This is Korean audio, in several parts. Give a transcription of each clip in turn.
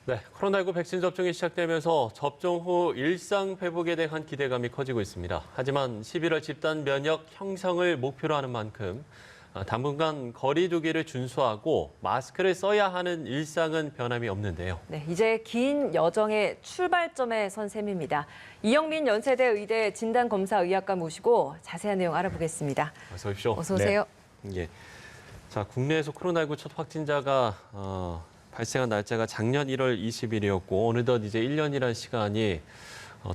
네, 코로나19 백신 접종이 시작되면서 접종 후 일상 회복에 대한 기대감이 커지고 있습니다. 하지만 11월 집단 면역 형성을 목표로 하는 만큼 당분간 거리 두기를 준수하고 마스크를 써야 하는 일상은 변함이 없는데요. 네, 이제 긴 여정의 출발점에 선 셈입니다. 이영민 연세대 의대 진단검사의학과 모시고 자세한 내용 알아보겠습니다. 어서 오십시오. 어서 오세요. 네. 예. 자, 국내에서 코로나19 첫 확진자가 발생한 날짜가 작년 1월 20일이었고 어느덧 이제 1년이라는 시간이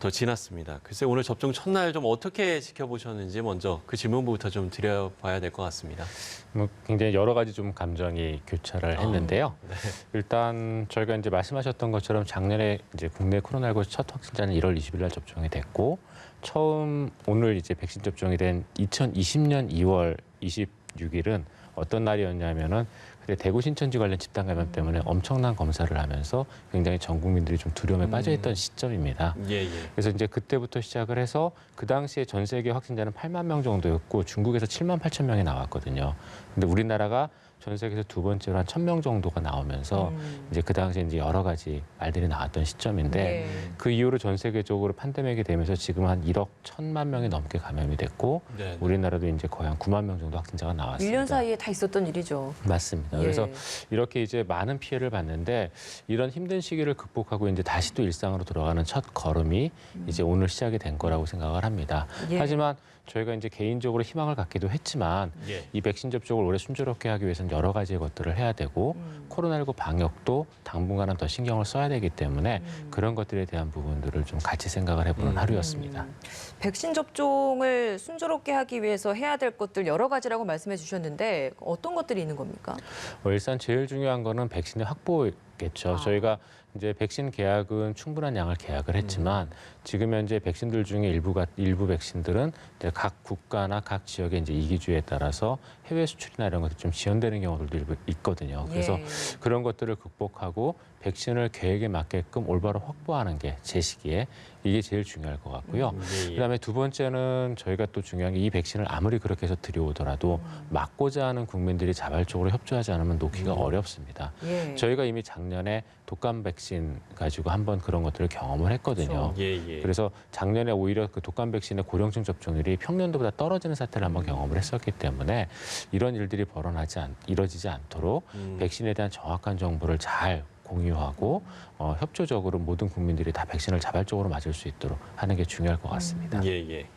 더 지났습니다. 글쎄 오늘 접종 첫날 좀 어떻게 지켜보셨는지 먼저 그 질문부터 좀 드려봐야 될 것 같습니다. 굉장히 여러 가지 좀 감정이 교차를 했는데요. 네. 일단 저희가 이제 말씀하셨던 것처럼 작년에 이제 국내 코로나19 첫 확진자는 1월 20일 날 접종이 됐고 처음 오늘 이제 백신 접종이 된 2020년 2월 26일은 어떤 날이었냐면은 그때 대구 신천지 관련 집단 감염 때문에 엄청난 검사를 하면서 굉장히 전 국민들이 좀 두려움에 빠져있던 시점입니다. 예. 그래서 이제 그때부터 시작을 해서 그 당시에 전 세계 확진자는 8만 명 정도였고 중국에서 7만 8천 명이 나왔거든요. 근데 우리나라가 전 세계에서 두 번째로 한 1,000명 정도가 나오면서 이제 그 당시에 이제 여러 가지 말들이 나왔던 시점인데 네. 그 이후로 전 세계적으로 팬데믹이 되면서 지금 한 1억 1,000만 명이 넘게 감염이 됐고 네. 우리나라도 이제 거의 한 9만 명 정도 확진자가 나왔습니다. 1년 사이에 다 있었던 일이죠. 맞습니다. 예. 그래서 이렇게 이제 많은 피해를 봤는데 이런 힘든 시기를 극복하고 이제 다시 또 일상으로 돌아가는 첫 걸음이 이제 오늘 시작이 된 거라고 생각을 합니다. 예. 하지만 저희가 이제 개인적으로 희망을 갖기도 했지만 예. 이 백신 접종을 올해 순조롭게 하기 위해서는 여러 가지의 것들을 해야 되고 코로나19 방역도 당분간은 더 신경을 써야 되기 때문에 그런 것들에 대한 부분들을 좀 같이 생각을 해보는 하루였습니다. 백신 접종을 순조롭게 하기 위해서 해야 될 것들 여러 가지라고 말씀해 주셨는데 어떤 것들이 있는 겁니까? 일단 제일 중요한 거는 백신의 확보겠죠. 저희가 이제 백신 계약은 충분한 양을 계약을 했지만 지금 현재 백신들 중에 일부 백신들은 이제 각 국가나 각 지역의 이제 이기주의에 따라서 해외 수출이나 이런 것들이 좀 지연되는 경우들도 일부 있거든요. 그래서 예. 그런 것들을 극복하고 백신을 계획에 맞게끔 올바로 확보하는 게 제 시기에 이게 제일 중요할 것 같고요. 예. 그다음에 두 번째는 저희가 또 중요한 게 이 백신을 아무리 그렇게 해서 들여오더라도 맞고자 하는 국민들이 자발적으로 협조하지 않으면 놓기가 어렵습니다. 예. 저희가 이미 작년에 독감 백신 가지고 한번 그런 것들을 경험을 했거든요. 예. 그래서 작년에 오히려 그 독감 백신의 고령층 접종률이 평년도보다 떨어지는 사태를 한번 경험을 했었기 때문에 이런 일들이 이뤄지지 않도록 백신에 대한 정확한 정보를 잘 공유하고 협조적으로 모든 국민들이 다 백신을 자발적으로 맞을 수 있도록 하는 게 중요할 것 같습니다. 예.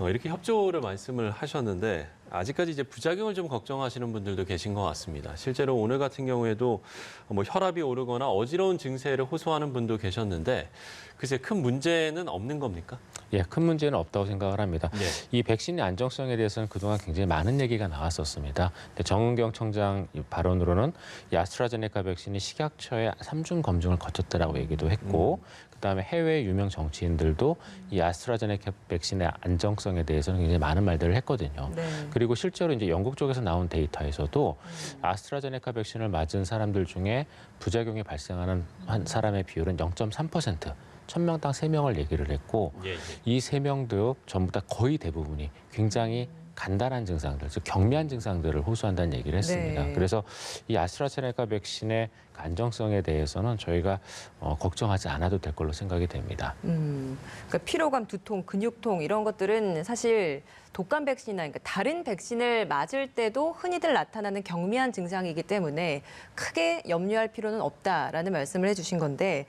이렇게 협조를 말씀을 하셨는데 아직까지 이제 부작용을 좀 걱정하시는 분들도 계신 것 같습니다. 실제로 오늘 같은 경우에도 뭐 혈압이 오르거나 어지러운 증세를 호소하는 분도 계셨는데 글쎄 큰 문제는 없는 겁니까? 예, 큰 문제는 없다고 생각을 합니다. 네. 이 백신의 안정성에 대해서는 그동안 굉장히 많은 얘기가 나왔었습니다. 근데 정은경 청장 발언으로는 이 아스트라제네카 백신이 식약처의 3중 검증을 거쳤다라고 얘기도 했고 그다음에 해외 유명 정치인들도 이 아스트라제네카 백신의 안정성에 대해서는 굉장히 많은 말들을 했거든요. 네. 그리고 실제로 이제 영국 쪽에서 나온 데이터에서도 아스트라제네카 백신을 맞은 사람들 중에 부작용이 발생하는 한 사람의 비율은 0.3%. 1,000명당 3명을 얘기를 했고 예. 이 3명도 전부 다 거의 대부분이 굉장히 간단한 증상들, 즉 경미한 증상들을 호소한다는 얘기를 했습니다. 네. 그래서 이 아스트라제네카 백신의 안정성에 대해서는 저희가 걱정하지 않아도 될 걸로 생각이 됩니다. 그러니까 피로감, 두통, 근육통 이런 것들은 사실 독감 백신이나 그러니까 다른 백신을 맞을 때도 흔히들 나타나는 경미한 증상이기 때문에 크게 염려할 필요는 없다라는 말씀을 해주신 건데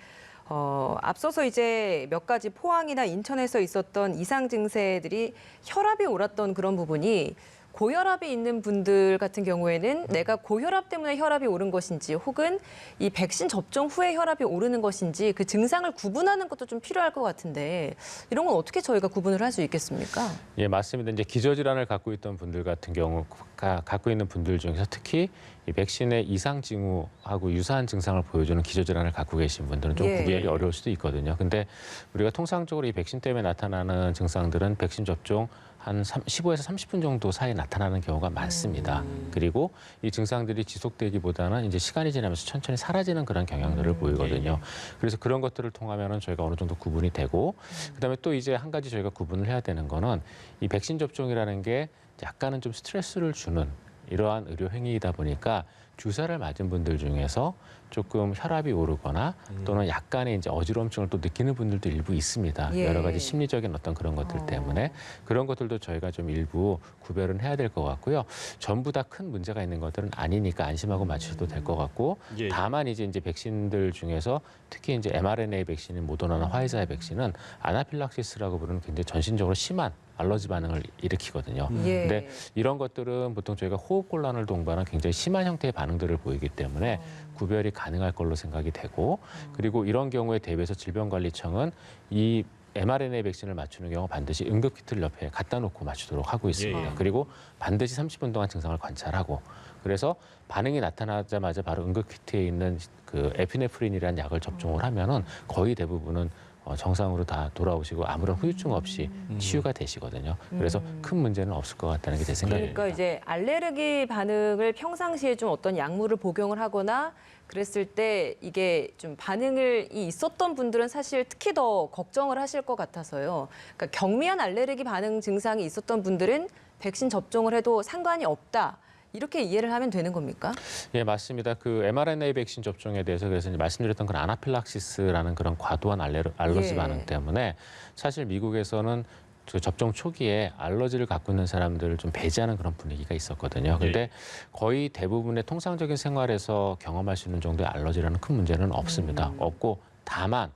앞서서 이제 몇 가지 포항이나 인천에서 있었던 이상 증세들이 혈압이 올랐던 그런 부분이 고혈압이 있는 분들 같은 경우에는 내가 고혈압 때문에 혈압이 오른 것인지 혹은 이 백신 접종 후에 혈압이 오르는 것인지 그 증상을 구분하는 것도 좀 필요할 것 같은데 이런 건 어떻게 저희가 구분을 할 수 있겠습니까? 예, 맞습니다. 이제 기저질환을 갖고 있던 분들 같은 경우 갖고 있는 분들 중에서 특히 이 백신의 이상 징후하고 유사한 증상을 보여주는 기저질환을 갖고 계신 분들은 좀 예. 구별이 어려울 수도 있거든요. 근데 우리가 통상적으로 이 백신 때문에 나타나는 증상들은 백신 접종 한 15에서 30분 정도 사이에 나타나는 경우가 많습니다. 그리고 이 증상들이 지속되기보다는 이제 시간이 지나면서 천천히 사라지는 그런 경향들을 보이거든요. 그래서 그런 것들을 통하면은 저희가 어느 정도 구분이 되고 그다음에 또 이제 한 가지 저희가 구분을 해야 되는 거는 이 백신 접종이라는 게 약간은 좀 스트레스를 주는 이러한 의료 행위이다 보니까 주사를 맞은 분들 중에서 조금 혈압이 오르거나 또는 약간의 이제 어지러움증을 또 느끼는 분들도 일부 있습니다. 예. 여러 가지 심리적인 어떤 그런 것들 때문에 그런 것들도 저희가 좀 일부 구별은 해야 될 것 같고요. 전부 다 큰 문제가 있는 것들은 아니니까 안심하고 맞으셔도 될 것 같고 예. 다만 이제 백신들 중에서 특히 이제 mRNA 백신인 모더나나 화이자의 백신은 아나필락시스라고 부르는 굉장히 전신적으로 심한 알러지 반응을 일으키거든요. 예. 근데 이런 것들은 보통 저희가 호흡곤란을 동반한 굉장히 심한 형태의 반응들을 보이기 때문에 구별이 가능할 걸로 생각이 되고 그리고 이런 경우에 대비해서 질병관리청은 이 mRNA 백신을 맞추는 경우 반드시 응급키트를 옆에 갖다 놓고 맞추도록 하고 있습니다. 예. 그리고 반드시 30분 동안 증상을 관찰하고 그래서 반응이 나타나자마자 바로 응급키트에 있는 그 에피네프린이라는 약을 접종을 하면은 거의 대부분은 정상으로 다 돌아오시고 아무런 후유증 없이 치유가 되시거든요. 그래서 큰 문제는 없을 것 같다는 게 제 생각입니다. 그러니까 이제 알레르기 반응을 평상시에 좀 어떤 약물을 복용을 하거나 그랬을 때 이게 좀 반응이 있었던 분들은 사실 특히 더 걱정을 하실 것 같아서요. 그러니까 경미한 알레르기 반응 증상이 있었던 분들은 백신 접종을 해도 상관이 없다. 이렇게 이해를 하면 되는 겁니까? 예, 맞습니다. 그 mRNA 백신 접종에 대해서 그래서 이제 말씀드렸던 그런 아나필락시스라는 그런 과도한 알러지 예. 반응 때문에 사실 미국에서는 그 접종 초기에 알러지를 갖고 있는 사람들을 좀 배제하는 그런 분위기가 있었거든요. 근데 거의 대부분의 통상적인 생활에서 경험할 수 있는 정도의 알러지라는 큰 문제는 없습니다. 없고 다만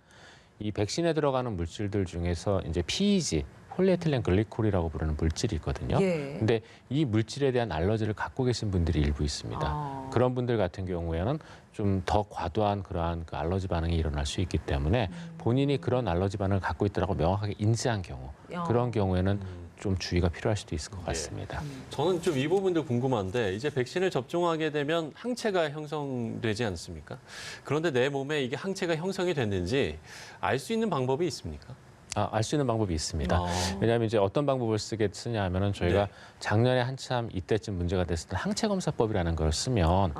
이 백신에 들어가는 물질들 중에서 이제 PEG 폴리에틸렌 글리콜이라고 부르는 물질이 있거든요. 예. 근데 이 물질에 대한 알러지를 갖고 계신 분들이 일부 있습니다. 그런 분들 같은 경우에는 좀 더 과도한 그러한 그 알러지 반응이 일어날 수 있기 때문에 본인이 그런 알러지 반응을 갖고 있다고 명확하게 인지한 경우 그런 경우에는 좀 주의가 필요할 수도 있을 것 같습니다. 저는 좀 이 부분도 궁금한데 이제 백신을 접종하게 되면 항체가 형성되지 않습니까? 그런데 내 몸에 이게 항체가 형성이 됐는지 알 수 있는 방법이 있습니까? 알 수 있는 방법이 있습니다. 아. 왜냐하면 이제 어떤 방법을 쓰냐 하면은 저희가 네. 작년에 한참 이때쯤 문제가 됐을 때 항체 검사법이라는 걸 쓰면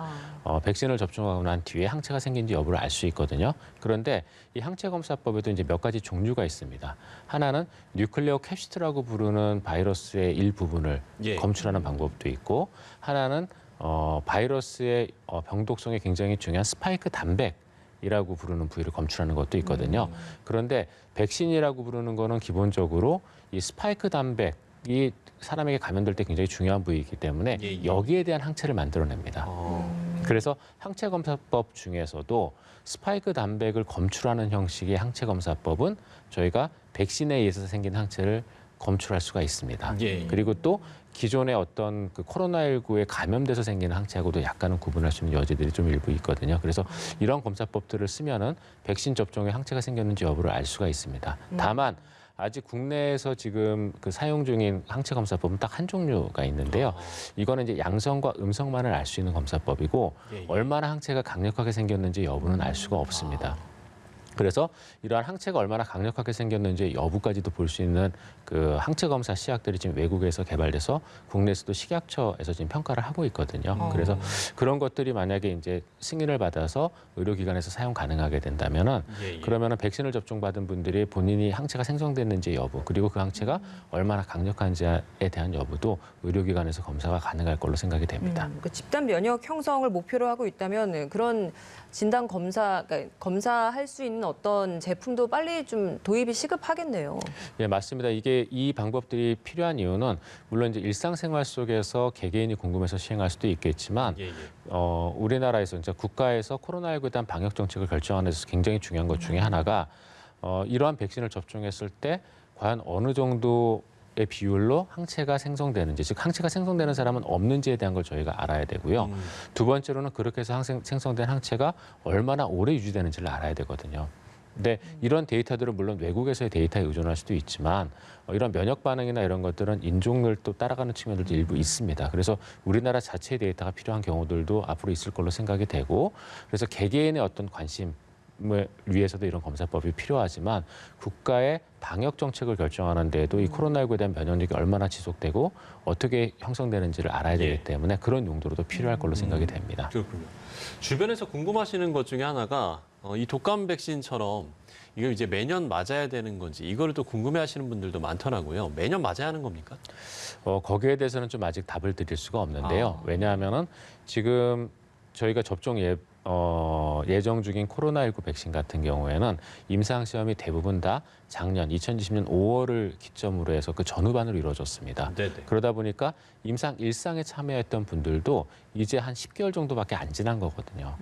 백신을 접종하고 난 뒤에 항체가 생긴지 여부를 알 수 있거든요. 그런데 이 항체 검사법에도 이제 몇 가지 종류가 있습니다. 하나는 뉴클레오 캡시드라고 부르는 바이러스의 일부분을 예. 검출하는 방법도 있고 하나는 바이러스의 병독성에 굉장히 중요한 스파이크 단백 이라고 부르는 부위를 검출하는 것도 있거든요. 그런데 백신이라고 부르는 거는 기본적으로 이 스파이크 단백이 사람에게 감염될 때 굉장히 중요한 부위이기 때문에 예. 여기에 대한 항체를 만들어냅니다. 그래서 항체 검사법 중에서도 스파이크 단백을 검출하는 형식의 항체 검사법은 저희가 백신에 의해서 생긴 항체를 검출할 수가 있습니다. 예. 그리고 또 기존의 어떤 그 코로나19에 감염돼서 생기는 항체하고도 약간은 구분할 수 있는 여지들이 좀 일부 있거든요. 그래서 이런 검사법들을 쓰면은 백신 접종에 항체가 생겼는지 여부를 알 수가 있습니다. 다만 아직 국내에서 지금 그 사용 중인 항체 검사법은 딱 한 종류가 있는데요. 이거는 이제 양성과 음성만을 알 수 있는 검사법이고 예. 얼마나 항체가 강력하게 생겼는지 여부는 알 수가 없습니다. 그래서 이러한 항체가 얼마나 강력하게 생겼는지 여부까지도 볼 수 있는 그 항체 검사 시약들이 지금 외국에서 개발돼서 국내에서도 식약처에서 지금 평가를 하고 있거든요. 그래서 그런 것들이 만약에 이제 승인을 받아서 의료기관에서 사용 가능하게 된다면은 예. 그러면은 백신을 접종받은 분들이 본인이 항체가 생성됐는지 여부 그리고 그 항체가 얼마나 강력한지에 대한 여부도 의료기관에서 검사가 가능할 걸로 생각이 됩니다. 그 집단 면역 형성을 목표로 하고 있다면 그런 진단 검사, 그러니까 검사할 수 있는 어떤 제품도 빨리 좀 도입이 시급하겠네요. 예, 맞습니다. 이 방법들이 필요한 이유는 물론 이제 일상생활 속에서 개개인이 궁금해서 시행할 수도 있겠지만 예. 우리나라에서 이제 국가에서 코로나19에 대한 방역 정책을 결정하는 데서 굉장히 중요한 것 중에 하나가 이러한 백신을 접종했을 때 과연 어느 정도의 비율로 항체가 생성되는지, 즉 항체가 생성되는 사람은 없는지에 대한 걸 저희가 알아야 되고요. 두 번째로는 그렇게 해서 생성된 항체가 얼마나 오래 유지되는지를 알아야 되거든요. 근데 이런 데이터들은 물론 외국에서의 데이터에 의존할 수도 있지만 이런 면역 반응이나 이런 것들은 인종을 또 따라가는 측면들도 일부 있습니다. 그래서 우리나라 자체의 데이터가 필요한 경우들도 앞으로 있을 걸로 생각이 되고 그래서 개개인의 어떤 관심을 위해서도 이런 검사법이 필요하지만 국가의 방역 정책을 결정하는 데에도 이 코로나19에 대한 면역력이 얼마나 지속되고 어떻게 형성되는지를 알아야 되기 때문에 그런 용도로도 필요할 걸로 생각이 됩니다. 그렇군요. 주변에서 궁금하시는 것 중에 하나가 이 독감 백신처럼 이걸 이제 매년 맞아야 되는 건지 이거를 또 궁금해하시는 분들도 많더라고요. 매년 맞아야 하는 겁니까? 거기에 대해서는 좀 아직 답을 드릴 수가 없는데요. 왜냐하면은 지금 저희가 접종 예정 중인 코로나19 백신 같은 경우에는 임상 시험이 대부분 다 작년 2020년 5월을 기점으로 해서 그 전후반으로 이루어졌습니다. 네네. 그러다 보니까 임상 1상에 참여했던 분들도 이제 한 10개월 정도밖에 안 지난 거거든요.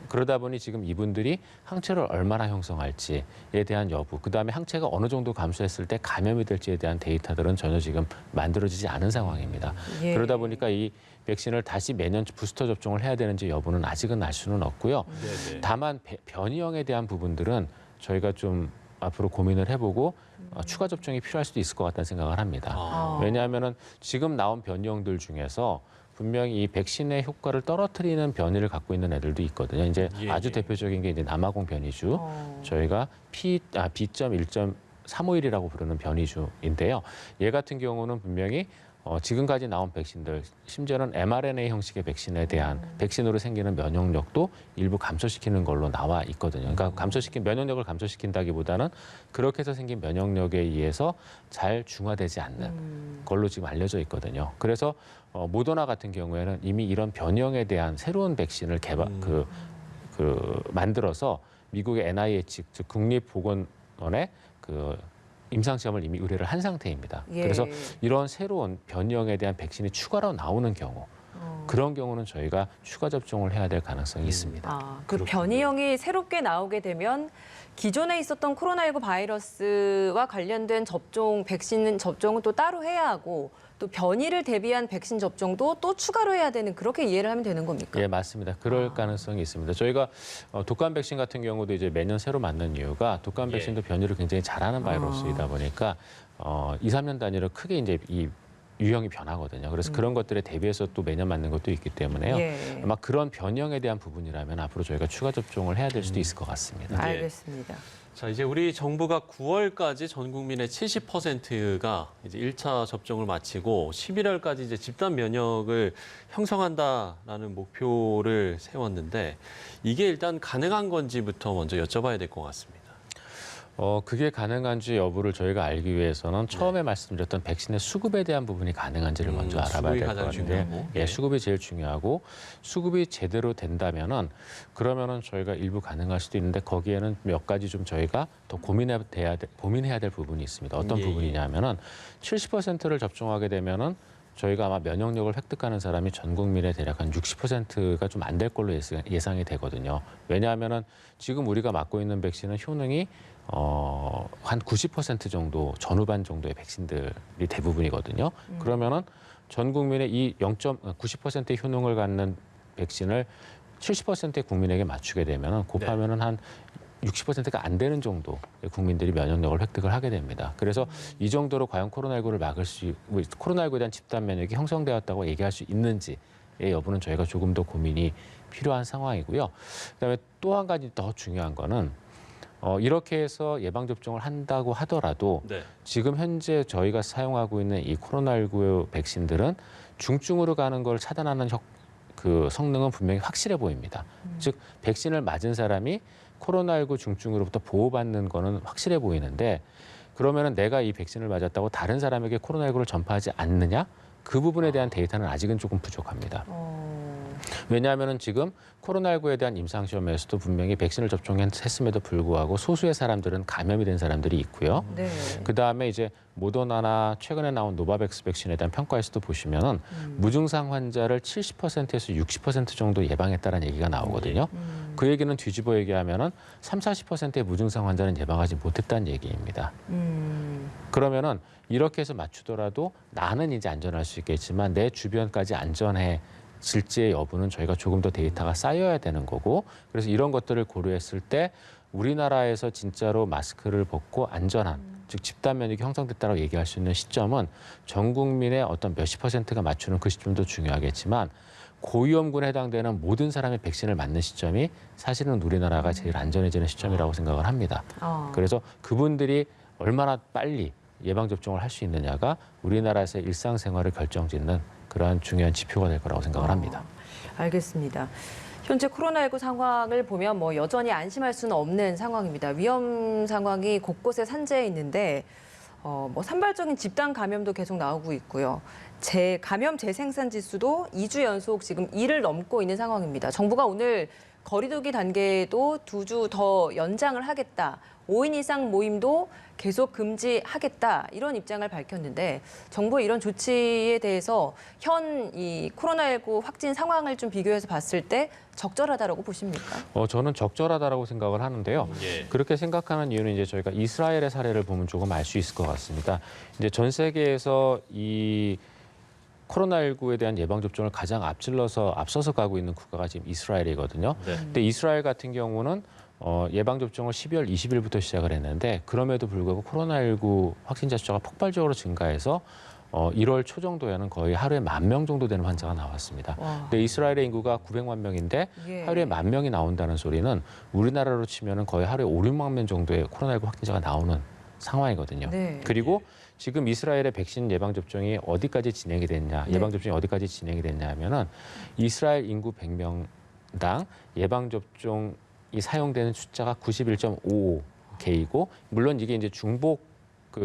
그러다 보니 지금 이분들이 항체를 얼마나 형성할지에 대한 여부, 그다음에 항체가 어느 정도 감소했을 때 감염이 될지에 대한 데이터들은 전혀 지금 만들어지지 않은 상황입니다. 예. 그러다 보니까 이 백신을 다시 매년 부스터 접종을 해야 되는지 여부는 아직은 알 수는 없고요. 네네. 다만 변이형에 대한 부분들은 저희가 좀 앞으로 고민을 해보고 추가 접종이 필요할 수도 있을 것 같다는 생각을 합니다. 아. 왜냐하면은 지금 나온 변이형들 중에서 분명히 이 백신의 효과를 떨어뜨리는 변이를 갖고 있는 애들도 있거든요. 이제 예, 아주 예. 대표적인 게 이제 남아공 변이주. 저희가 B.1.351이라고 부르는 변이주인데요. 얘 같은 경우는 분명히 지금까지 나온 백신들, 심지어는 mRNA 형식의 백신에 대한 백신으로 생기는 면역력도 일부 감소시키는 걸로 나와 있거든요. 그러니까 면역력을 감소시킨다기보다는 그렇게 해서 생긴 면역력에 의해서 잘 중화되지 않는 걸로 지금 알려져 있거든요. 그래서 모더나 같은 경우에는 이미 이런 변형에 대한 새로운 백신을 만들어서 미국의 NIH, 즉 국립보건원에 임상 시험을 이미 의뢰를 한 상태입니다. 예. 그래서 이런 새로운 변형에 대한 백신이 추가로 나오는 경우, 그런 경우는 저희가 추가 접종을 해야 될 가능성이 있습니다. 그 변이형이 새롭게 나오게 되면 기존에 있었던 코로나19 바이러스와 관련된 백신 접종은 또 따로 해야 하고 또 변이를 대비한 백신 접종도 또 추가로 해야 되는 그렇게 이해를 하면 되는 겁니까? 예, 맞습니다. 그럴 가능성이 있습니다. 저희가 독감 백신 같은 경우도 이제 매년 새로 맞는 이유가 독감 백신도 변이를 굉장히 잘하는 바이러스이다 보니까 2, 3년 단위로 크게 이제 이 유형이 변하거든요. 그래서 그런 것들에 대비해서 또 매년 맞는 것도 있기 때문에요. 예. 아마 그런 변형에 대한 부분이라면 앞으로 저희가 추가 접종을 해야 될 수도 있을 것 같습니다. 알겠습니다. 자, 이제 우리 정부가 9월까지 전 국민의 70%가 이제 1차 접종을 마치고 11월까지 이제 집단 면역을 형성한다라는 목표를 세웠는데 이게 일단 가능한 건지부터 먼저 여쭤봐야 될 것 같습니다. 그게 가능한지 여부를 저희가 알기 위해서는 처음에 말씀드렸던 백신의 수급에 대한 부분이 가능한지를 먼저 알아봐야 수급이 될 것 가장 같은데, 중요하고. 예, 수급이 제일 중요하고 수급이 제대로 된다면은 그러면은 저희가 일부 가능할 수도 있는데 거기에는 몇 가지 좀 저희가 더 고민해야 될 부분이 있습니다. 어떤 예, 예. 부분이냐면은 70%를 접종하게 되면은 저희가 아마 면역력을 획득하는 사람이 전 국민의 대략 한 60%가 좀 안 될 걸로 예상이 되거든요. 왜냐하면은 지금 우리가 맞고 있는 백신은 효능이 한 90% 정도, 전후반 정도의 백신들이 대부분이거든요. 그러면은 전 국민의 이 0.90%의 효능을 갖는 백신을 70%의 국민에게 맞추게 되면은 곱하면은 한 60%가 안 되는 정도 국민들이 면역력을 획득을 하게 됩니다. 그래서 이 정도로 과연 코로나19에 대한 집단 면역이 형성되었다고 얘기할 수 있는지의 여부는 저희가 조금 더 고민이 필요한 상황이고요. 그다음에 또 한 가지 더 중요한 거는 이렇게 해서 예방접종을 한다고 하더라도 네. 지금 현재 저희가 사용하고 있는 이 코로나19 백신들은 중증으로 가는 걸 차단하는 그 성능은 분명히 확실해 보입니다. 즉 백신을 맞은 사람이 코로나19 중증으로부터 보호받는 거는 확실해 보이는데 그러면은 내가 이 백신을 맞았다고 다른 사람에게 코로나19를 전파하지 않느냐? 그 부분에 대한 데이터는 아직은 조금 부족합니다. 왜냐하면은 지금 코로나19에 대한 임상시험에서도 분명히 백신을 접종했음에도 불구하고 소수의 사람들은 감염이 된 사람들이 있고요. 네. 그다음에 이제 모더나나 최근에 나온 노바백스 백신에 대한 평가에서도 보시면은 무증상 환자를 70%에서 60% 정도 예방했다는 얘기가 나오거든요. 그 얘기는 뒤집어 얘기하면은 30~40%의 무증상 환자는 예방하지 못했다는 얘기입니다. 그러면은 이렇게 해서 맞추더라도 나는 이제 안전할 수 있겠지만 내 주변까지 안전해질지의 여부는 저희가 조금 더 데이터가 쌓여야 되는 거고, 그래서 이런 것들을 고려했을 때 우리나라에서 진짜로 마스크를 벗고 안전한, 즉 집단 면역이 형성됐다고 얘기할 수 있는 시점은 전 국민의 어떤 몇십 %가 맞추는 그 시점도 중요하겠지만 고위험군에 해당되는 모든 사람의 백신을 맞는 시점이 사실은 우리나라가 제일 안전해지는 시점이라고 생각을 합니다. 그래서 그분들이 얼마나 빨리 예방접종을 할 수 있느냐가 우리나라에서의 일상생활을 결정짓는 그러한 중요한 지표가 될 거라고 생각을 합니다. 알겠습니다. 현재 코로나19 상황을 보면 뭐 여전히 안심할 수는 없는 상황입니다. 위험 상황이 곳곳에 산재해 있는데 뭐 산발적인 집단 감염도 계속 나오고 있고요. 감염 재생산 지수도 2주 연속 지금 2를 넘고 있는 상황입니다. 정부가 오늘 거리두기 단계도 2주 더 연장을 하겠다. 5인 이상 모임도 계속 금지하겠다. 이런 입장을 밝혔는데 정부의 이런 조치에 대해서 현 이 코로나19 확진 상황을 좀 비교해서 봤을 때 적절하다라고 보십니까? 저는 적절하다라고 생각을 하는데요. 예. 그렇게 생각하는 이유는 이제 저희가 이스라엘의 사례를 보면 조금 알 수 있을 것 같습니다. 이제 전 세계에서 이 코로나19에 대한 예방접종을 가장 앞서서 가고 있는 국가가 지금 이스라엘이거든요. 네. 근데 이스라엘 같은 경우는 예방접종을 12월 20일부터 시작을 했는데 그럼에도 불구하고 코로나19 확진자 숫자가 폭발적으로 증가해서 1월 초 정도에는 거의 하루에 10,000명 정도 되는 환자가 나왔습니다. 와. 근데 이스라엘의 인구가 900만 명인데 예. 하루에 10,000명이 나온다는 소리는 우리나라로 치면은 거의 하루에 5, 6만 명 정도의 코로나19 확진자가 나오는 상황이거든요. 네. 그리고 지금 이스라엘의 백신 예방접종이 어디까지 진행이 됐냐, 네. 예방접종이 어디까지 진행이 됐냐 하면은 이스라엘 인구 100명당 예방접종이 사용되는 숫자가 91.55개이고 물론 이게 이제 중복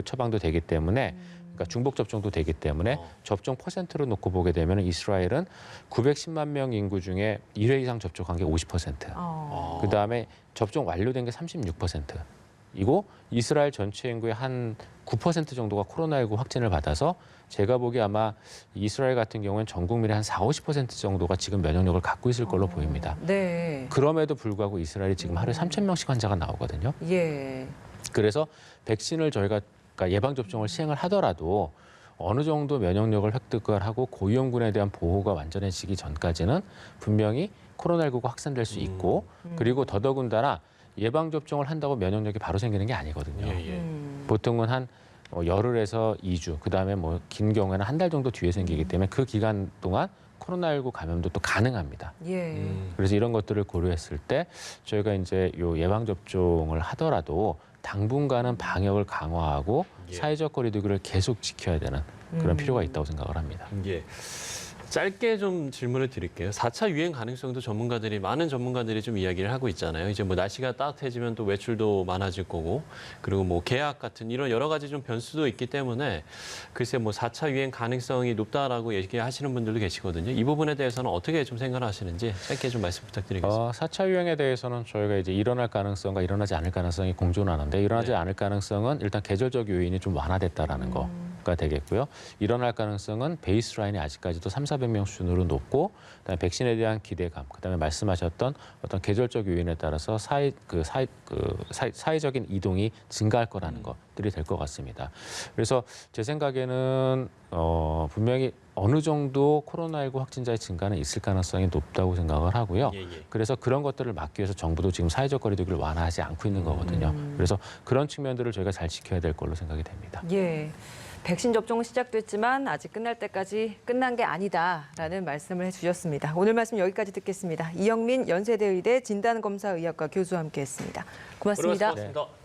처방도 되기 때문에 그러니까 중복 접종도 되기 때문에 접종 퍼센트로 놓고 보게 되면 이스라엘은 910만 명 인구 중에 1회 이상 접종한 게 50%. 그다음에 접종 완료된 게 36%이고 이스라엘 전체 인구의 한 9% 정도가 코로나19 확진을 받아서 제가 보기에 아마 이스라엘 같은 경우는 전 국민의 한 40~50% 정도가 지금 면역력을 갖고 있을 걸로 보입니다. 네. 그럼에도 불구하고 이스라엘이 지금 하루에 3,000명씩 환자가 나오거든요. 예. 그래서 백신을 저희가 그러니까 예방접종을 시행을 하더라도 어느 정도 면역력을 획득을 하고 고위험군에 대한 보호가 완전해지기 전까지는 분명히 코로나19가 확산될 수 있고 그리고 더더군다나 예방접종을 한다고 면역력이 바로 생기는 게 아니거든요. 예. 보통은 한 열흘에서 2주, 그다음에 뭐 긴 경우에는 한 달 정도 뒤에 생기기 때문에 그 기간 동안 코로나19 감염도 또 가능합니다. 예. 그래서 이런 것들을 고려했을 때 저희가 이제 요 예방접종을 하더라도 당분간은 방역을 강화하고 예. 사회적 거리두기를 계속 지켜야 되는 그런 필요가 있다고 생각을 합니다. 예. 짧게 좀 질문을 드릴게요. 4차 유행 가능성도 많은 전문가들이 좀 이야기를 하고 있잖아요. 이제 뭐 날씨가 따뜻해지면 또 외출도 많아질 거고, 그리고 뭐 계약 같은 이런 여러 가지 좀 변수도 있기 때문에 글쎄 뭐 4차 유행 가능성이 높다라고 얘기하시는 분들도 계시거든요. 이 부분에 대해서는 어떻게 좀 생각하시는지 짧게 좀 말씀 부탁드리겠습니다. 4차 유행에 대해서는 저희가 이제 일어날 가능성과 일어나지 않을 가능성이 공존하는데 일어나지 네. 않을 가능성은 일단 계절적 요인이 좀 완화됐다라는 거. 가 되겠고요. 일어날 가능성은 베이스라인이 아직까지도 300~400명 수준으로 높고, 그다음에 백신에 대한 기대감, 그다음에 말씀하셨던 어떤 계절적 요인에 따라서 사회적인 이동이 증가할 거라는 것들이 될 것 같습니다. 그래서 제 생각에는 분명히 어느 정도 코로나19 확진자의 증가는 있을 가능성이 높다고 생각을 하고요. 예. 그래서 그런 것들을 막기 위해서 정부도 지금 사회적 거리두기를 완화하지 않고 있는 거거든요. 그래서 그런 측면들을 저희가 잘 지켜야 될 걸로 생각이 됩니다. 예. 백신 접종은 시작됐지만 아직 끝날 때까지 끝난 게 아니다라는 말씀을 해주셨습니다. 오늘 말씀 여기까지 듣겠습니다. 이영민 연세대 의대 진단검사의학과 교수와 함께했습니다. 고맙습니다. 고맙습니다.